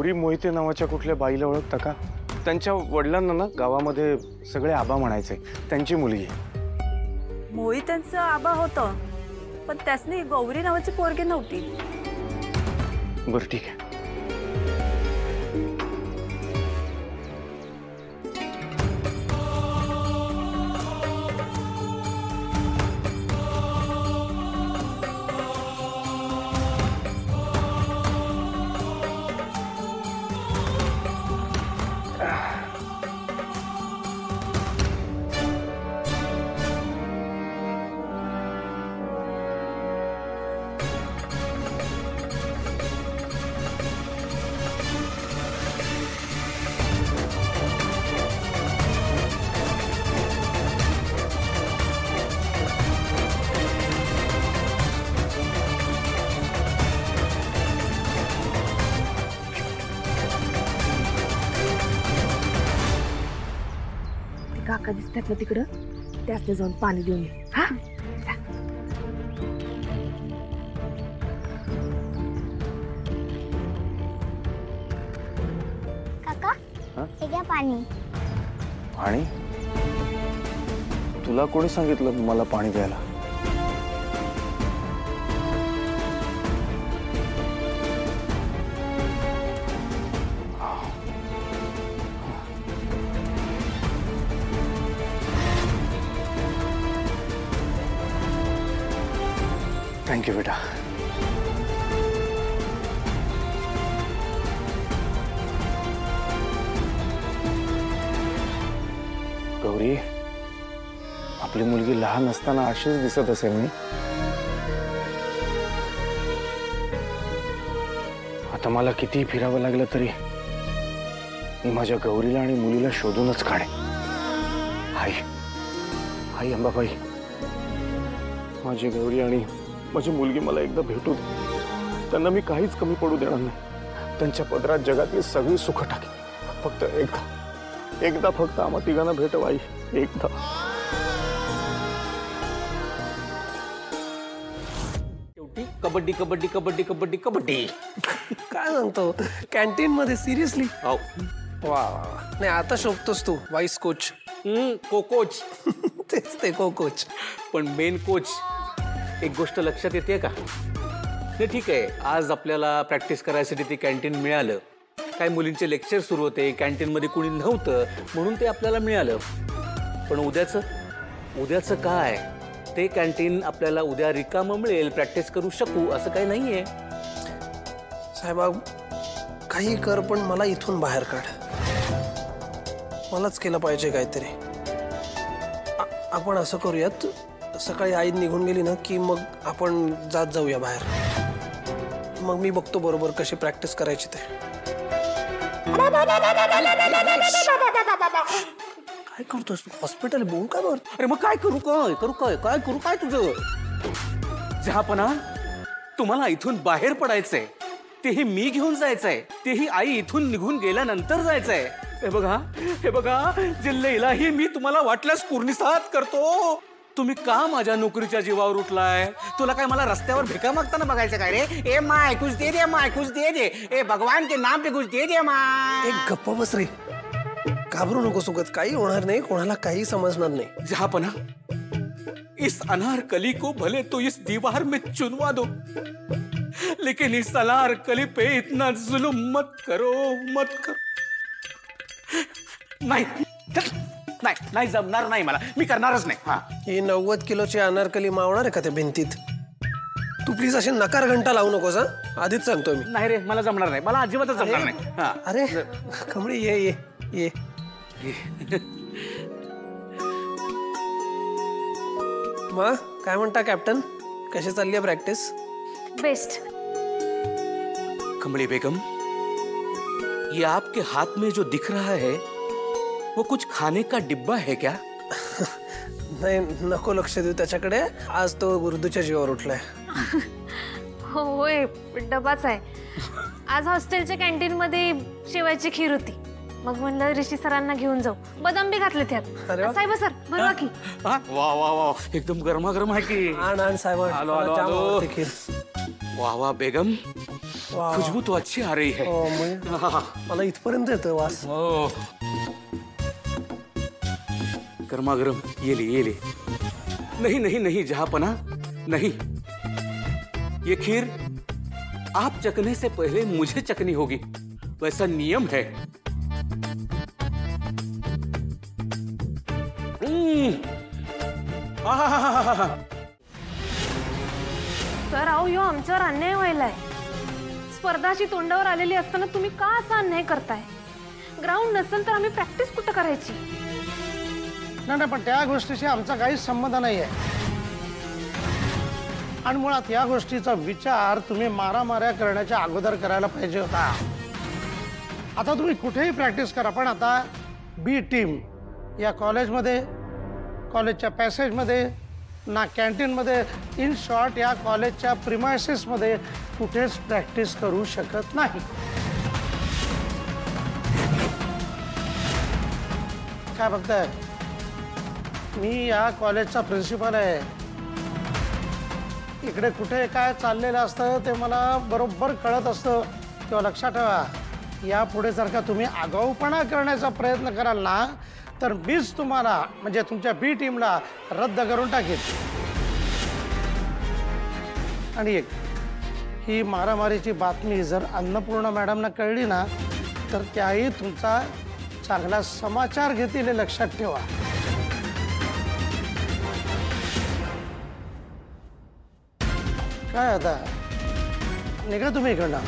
गौरी मोहिते नावाच्या कुठल्या बाईला ओळखता का? त्यांच्या वडिलांना ना गावामध्ये सगळे आबा म्हणायचे. त्यांची मुलगी. मोहितांचं आबा होतं, पण त्यासनी गौरी नावाची पोरगी नव्हती. बरं ठीक आहे. काका दिसतात ना तिकडं, त्यासने जाऊन पाणी देऊन ये. हा काका, हे घ्या पाणी. पाणी? तुला कोणी सांगितलं मला पाणी द्यायला? थँक्यू बेटा. गौरी, आपली मुलगी लहान असताना अशीच दिसत असेल मी. आता मला किती फिरावं लागलं तरी मी माझ्या गौरीला आणि मुलीला शोधूनच काढेन. आई, आई अंबाबाई, माझी गौरी आणि माझी मुलगी मला एकदा भेटू दे. त्यांना मी काहीच कमी पडू देणार नाही. त्यांच्या पदरात जगातली सगळी सुख टाकेन. फक्त एकदा फक्त आम्हा तिघांना भेटव आई, एकदा. शेवटी कबड्डी कबड्डी कबड्डी कबड्डी कबड्डी. काय सांगतो कॅन्टीन मध्ये सिरियसली? हो. वा नाही, आता शोधतोस तू वाईस कोच? कोच. तेच ते कोच. पण मेन कोच एक गोष्ट लक्षात येते का? नाही ठीक आहे, आज आपल्याला प्रॅक्टिस करायसाठी ते कॅन्टीन मिळालं. काही मुलींचे लेक्चर सुरू होते, कॅन्टीनमध्ये कुणी नव्हतं म्हणून ते आपल्याला मिळालं. पण उद्याचं काय? ते कॅन्टीन आपल्याला उद्या रिकामं मिळेल, प्रॅक्टिस करू शकू असं काही नाहीये. साहेब काही कर, पण मला इथून बाहेर काढ. मलाच केलं पाहिजे काहीतरी. आपण असं करूयात, सकाळी आई निघून गेली ना की मग आपण जात जाऊया बाहेर. मग मी बघतो बरोबर कशी प्रॅक्टिस करायची ते. काय करतोस तू? हॉस्पिटल बोल का बर? अरे मग काय करू काय तुझं? जहापणा, तुम्हाला इथून बाहेर पडायचंय, तेही मी घेऊन जायचंय, तेही आई इथून निघून गेल्यानंतर जायचंय. हे बघा जिल्ह्यालाही मी तुम्हाला वाटल्यास कुर्निसात करतो. तुम्ही का माझ्या नोकरीच्या जीवावर उठलाय? तुला काय मला रस्त्यावर भिका मागताना बघायचं काय रे? ए माय कुछ दे दे, माय कुछ दे दे. ए भगवान के नाम पे कुछ दे दे माय. एक गप्पा बस रे, घाबरू नको सुगत. काही होणार नाही, कोणाला काही समजणार नाही. जहापना, इस अनारकली को भले तो इस दीवार में चुनवा दो, लेकिन इस अनारकली पे इतना जुल्म मत करो. नाही जमणार नाही मला, मी करणारच नाही. हा, ही 90 किलोची अनारकली मावणार आहे का त्या भिंतीत? तू प्लीज असे नकार घंटा लावू नकोस. हा, आधीच सांगतोय मी. नाही रे, मला जमणार नाही, मला अजिबातच जमणार नाही. हा, अरे कमळी ये. मग काय म्हणता कॅप्टन, कशी चालली आहे प्रॅक्टिस? बेस्ट. कमली बेगम, ये आपके हाथ में जो दिख रहा है वो कुछ खाने का डिब्बा है क्या? नाही, नको लक्ष देऊ त्याच्याकडे. आज तो गुरुदूच्या जीवावर उठलाय. होय, डबाच आहे. आज हॉस्टेलच्या कॅन्टीन मध्ये शेवायची खीर होती. मग म्हणलं ऋषी सरांना घेऊन जाऊ. बदाम बी घातले त्यात. अरे वा. साहेब सर बरोबर की. हा? वा वा वा एकदम गरमागरम आहे की. आण साहेब आलो, आलो, जाम आलो. आवडते खीर. वाह वाह बेगम, वा. खुशबू तो अच्छी आ रही है. हो, म्हणजे हा. मला इथपर्यंत येतं वास. ओ. गरमागरम ये ले. नहीं नहीं नहीं जहापना नहीं, ये खीर आप चखने से पहले मुझे चखनी होगी, वैसा नियम है. आहाहाहा. सर अहो यो आमच्यावर अन्याय व्हायलाय. स्पर्धाची तोंडावर आलेली असताना तुम्ही का असा अन्याय करताय? ग्राउंड नसेल तर आम्ही प्रॅक्टिस कुठं करायची? नाही पण त्या गोष्टीशी आमचा काहीच संबंध नाही आहे. आणि मुळात या गोष्टीचा विचार तुम्ही मारामाऱ्या करण्याच्या अगोदर करायला पाहिजे होता. आता तुम्ही कुठेही प्रॅक्टिस करा, पण आता बी टीम या कॉलेजमध्ये, कॉलेजच्या पॅसेजमध्ये ना कॅन्टीनमध्ये, इन शॉर्ट या कॉलेजच्या प्रिमायसेसमध्ये कुठेच प्रॅक्टिस करू शकत नाही. काय बघताय? मी या कॉलेजचा प्रिन्सिपल आहे. इकडे कुठे काय चाललेलं असतं ते मला बरोबर कळत असतं. तेव्हा लक्षात ठेवा, यापुढे जर का तुम्ही आगाऊपणा करण्याचा प्रयत्न कराल ना, तर मीच तुम्हाला म्हणजे तुमच्या बी टीमला रद्द करून टाकेन. आणि एक, ही मारामारीची बातमी जर अन्नपूर्णा मॅडमना कळली ना, तर त्याही तुमचा चांगला समाचार घेतील हे लक्षात ठेवा. काय आता निघा तुम्ही इकडनं.